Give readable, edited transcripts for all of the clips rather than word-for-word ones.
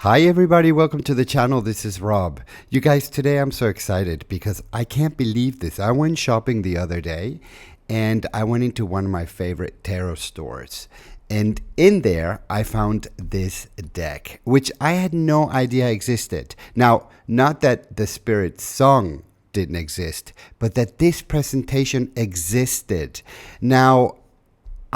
Hi everybody, welcome to the channel. This is Rob. You guys, today I'm so excited because I can't believe this. I went shopping the other day and I went into one of my favorite tarot stores. And in there, I found this deck, which I had no idea existed. Now, not that the Spiritsong didn't exist, but that this presentation existed. Now,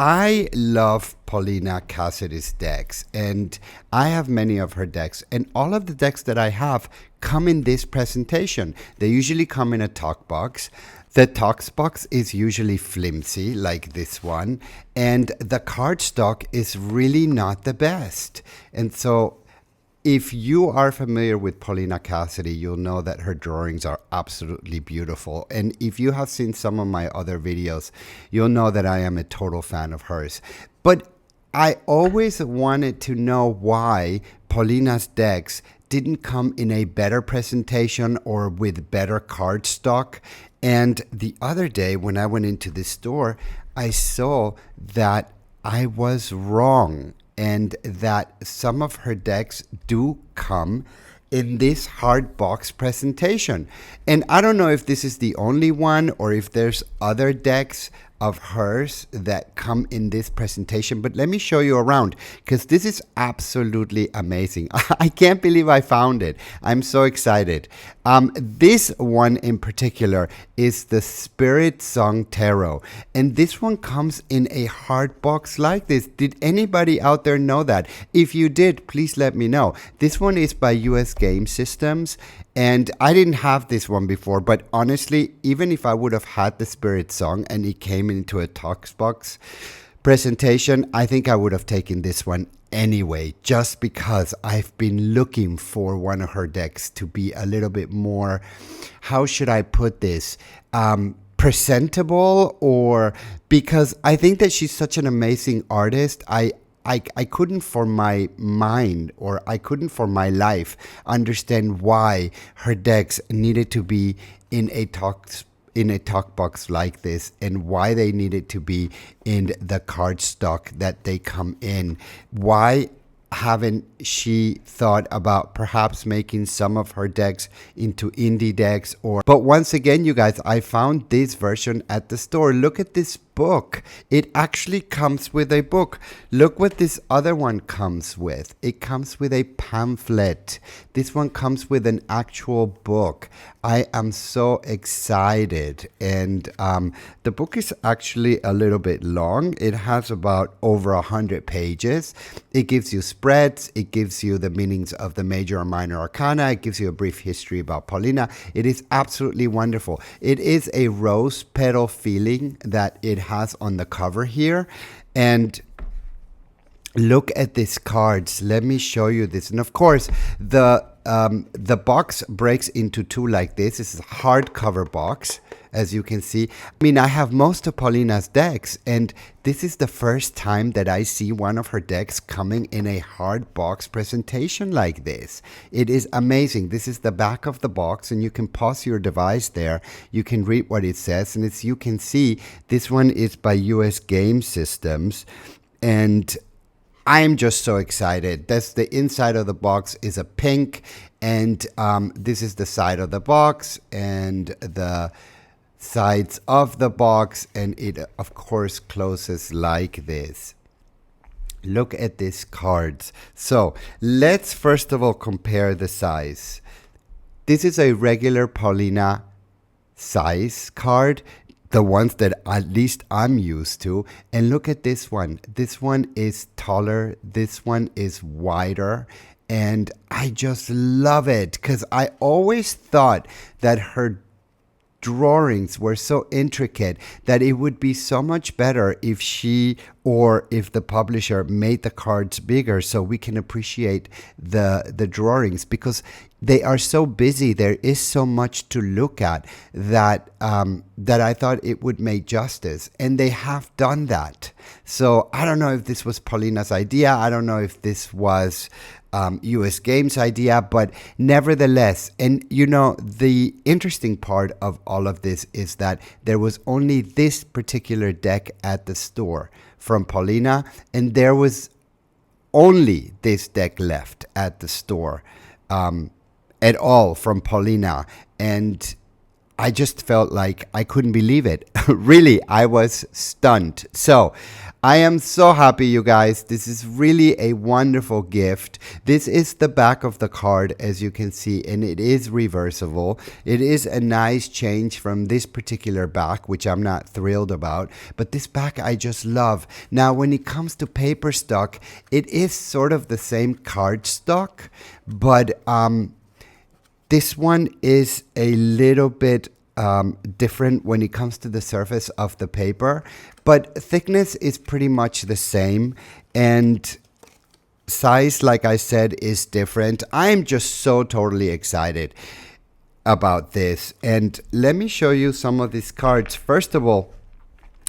I love Paulina Cassidy's decks, and I have many of her decks, and all of the decks that I have come in this presentation. They usually come in a talk box. The talk box is usually flimsy, like this one, and the cardstock is really not the best. And so if you are familiar with Paulina Cassidy, you'll know that her drawings are absolutely beautiful. And if you have seen some of my other videos, you'll know that I am a total fan of hers. But I always wanted to know why Paulina's decks didn't come in a better presentation or with better cardstock. And the other day when I went into the store, I saw that I was wrong, and that some of her decks do come in this hard box presentation. And I don't know if this is the only one or if there's other decks of hers that come in this presentation, but let me show you around because this is absolutely amazing. I can't believe I found it. I'm so excited. This one in particular is the Spiritsong Tarot, and this one comes in a hard box like this. Did anybody out there know that? If you did, please let me know. This one is by US Game Systems, and I didn't have this one before, but honestly, even if I would have had the Spiritsong and it came into a talk box presentation, I think I would have taken this one anyway, just because I've been looking for one of her decks to be a little bit more, how should I put this, presentable, or because I think that she's such an amazing artist. I couldn't for my mind, or I couldn't for my life understand why her decks needed to be in a talk box like this, and why they needed to be in the cardstock that they come in. Why haven't she thought about perhaps making some of her decks into indie decks? But once again, you guys, I found this version at the store. Look at this book. It actually comes with a book. Look what this other one comes with. It comes with a pamphlet. This one comes with an actual book. I am so excited. And the book is actually a little bit long. It has about over 100 pages. It gives you spreads. It gives you the meanings of the major and minor arcana. It gives you a brief history about Paulina. It is absolutely wonderful. It is a rose petal feeling that it has on the cover here. And look at these cards. Let me show you this. And of course, the box breaks into two like this. This is a hardcover box, as you can see. I mean, I have most of Paulina's decks, and this is the first time that I see one of her decks coming in a hard box presentation like this. It is amazing. This is the back of the box, and you can pause your device there. You can read what it says, and as you can see, this one is by US Game Systems, and I'm just so excited. That's the inside of the box is a pink, and this is the side of the box and the sides of the box, and it of course closes like this. Look at these cards. So let's first of all compare the size. This is a regular Paulina size card, the ones that at least I'm used to. And look at this one. This one is taller. This one is wider. And I just love it because I always thought that her drawings were so intricate that it would be so much better if she or if the publisher made the cards bigger so we can appreciate the drawings, because they are so busy. There is so much to look at that that I thought it would make justice, and they have done that. So I don't know if this was Paulina's idea. I don't know if this was US Games idea, but nevertheless, and you know, the interesting part of all of this is that there was only this particular deck at the store from Paulina, and there was only this deck left at the store at all from Paulina. And I just felt like I couldn't believe it. Really, I was stunned. So I am so happy, you guys. This is really a wonderful gift. This is the back of the card, as you can see, and it is reversible. It is a nice change from this particular back, which I'm not thrilled about. But this back I just love. Now, when it comes to paper stock, it is sort of the same card stock, but this one is a little bit different when it comes to the surface of the paper, but thickness is pretty much the same, and size, like I said, is different. I'm just so totally excited about this. And let me show you some of these cards. First of all,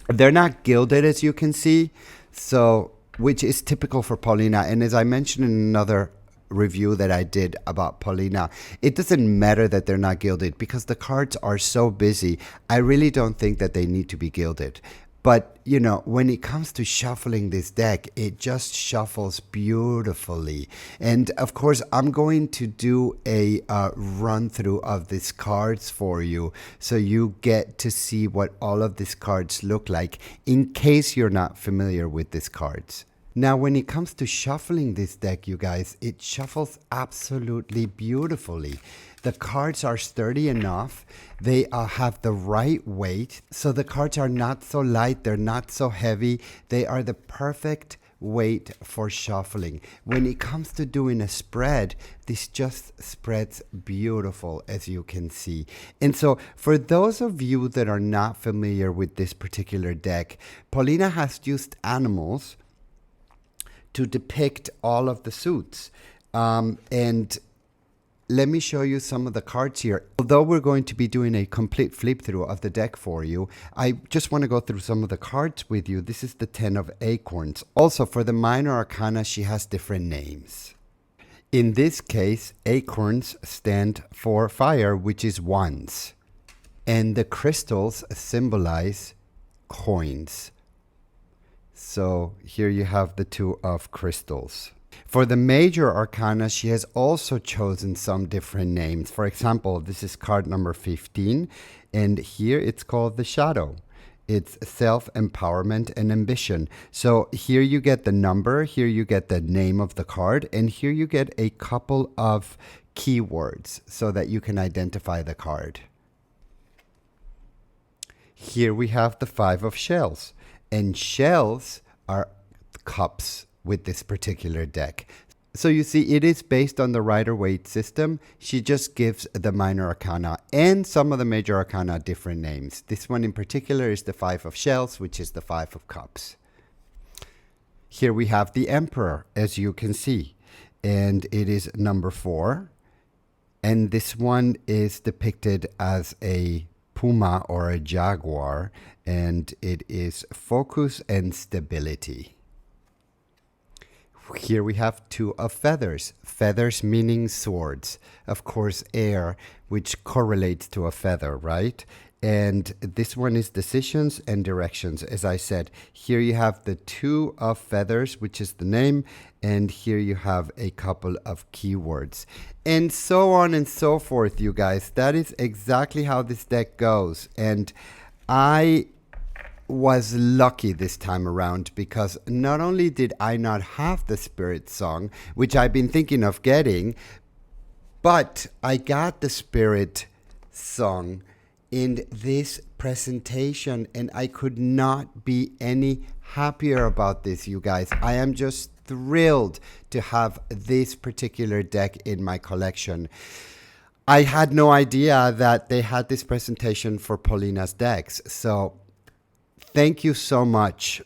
they're not gilded, as you can see, so which is typical for Paulina. And as I mentioned in another review that I did about Paulina, it doesn't matter that they're not gilded because the cards are so busy. I really don't think that they need to be gilded. But, you know, when it comes to shuffling this deck, it just shuffles beautifully. And of course, I'm going to do a run through of these cards for you so you get to see what all of these cards look like in case you're not familiar with these cards. Now, when it comes to shuffling this deck, you guys, it shuffles absolutely beautifully. The cards are sturdy enough. They have the right weight. So the cards are not so light. They're not so heavy. They are the perfect weight for shuffling. When it comes to doing a spread, this just spreads beautiful, as you can see. And so for those of you that are not familiar with this particular deck, Paulina has used animals to depict all of the suits. And let me show you some of the cards here. Although we're going to be doing a complete flip through of the deck for you, I just want to go through some of the cards with you. This is the 10 of Acorns. Also, for the minor arcana, she has different names. In this case, acorns stand for fire, which is wands. And the crystals symbolize coins. So here you have the 2 of crystals. For the major arcana, she has also chosen some different names. For example, this is card number 15, and here it's called the shadow. It's self-empowerment and ambition. So here you get the number, here you get the name of the card, and here you get a couple of keywords so that you can identify the card. Here we have the 5 of shells. And shells are cups with this particular deck. So you see, it is based on the Rider-Waite system. She just gives the minor arcana and some of the major arcana different names. This one in particular is the 5 of shells, which is the 5 of cups. Here we have the Emperor, as you can see, and it is number 4. And this one is depicted as a puma or a jaguar, and it is focus and stability. Here we have 2 of feathers. Feathers meaning swords. Of course, air, which correlates to a feather, right? And this one is decisions and directions. As I said, here you have the 2 of feathers, which is the name, and here you have a couple of keywords. And so on and so forth, you guys. That is exactly how this deck goes. And I was lucky this time around because not only did I not have the Spiritsong, which I've been thinking of getting, but I got the Spiritsong in this presentation, and I could not be any happier about this, you guys. I am just thrilled to have this particular deck in my collection. I had no idea that they had this presentation for Paulina's decks, so thank you so much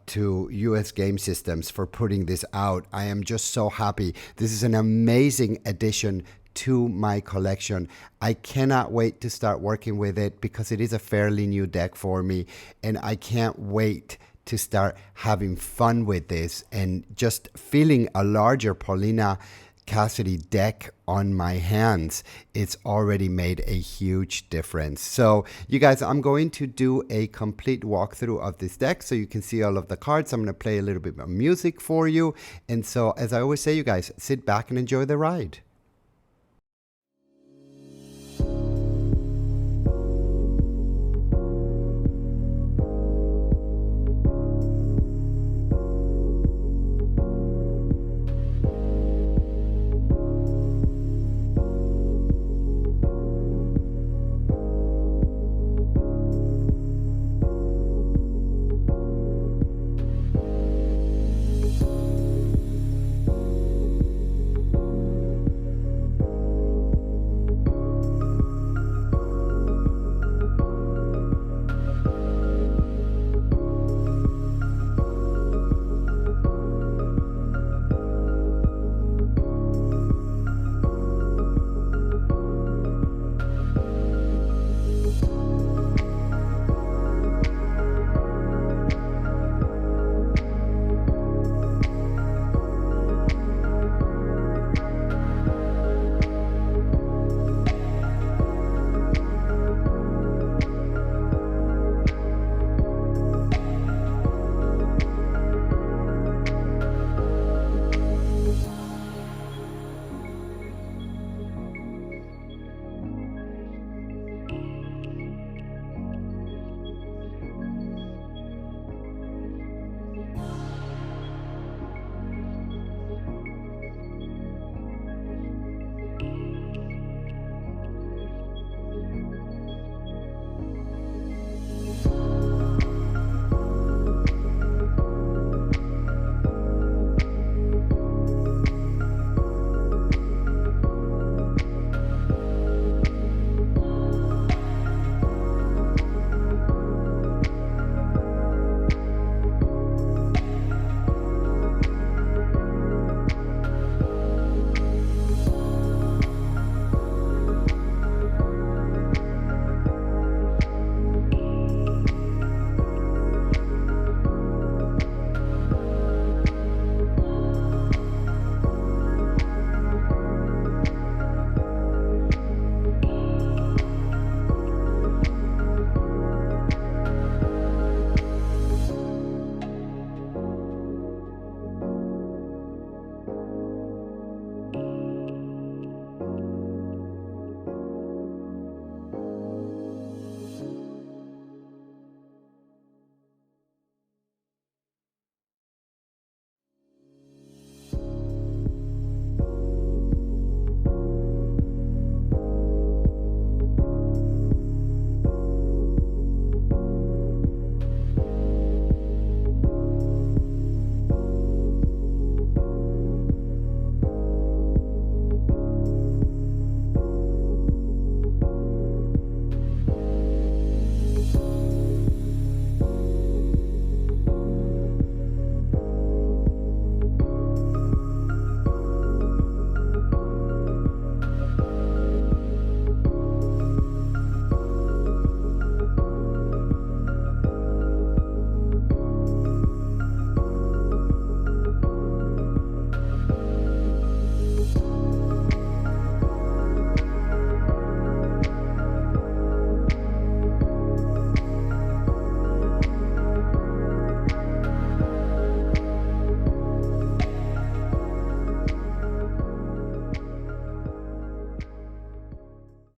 to US Game Systems for putting this out. I am just so happy. This is an amazing addition to my collection. I cannot wait to start working with it because it is a fairly new deck for me, and I can't wait to start having fun with this and just feeling a larger Paulina Cassidy deck on my hands, it's already made a huge difference. So you guys, I'm going to do a complete walkthrough of this deck so you can see all of the cards. I'm going to play a little bit of music for you. And so as I always say, you guys, sit back and enjoy the ride.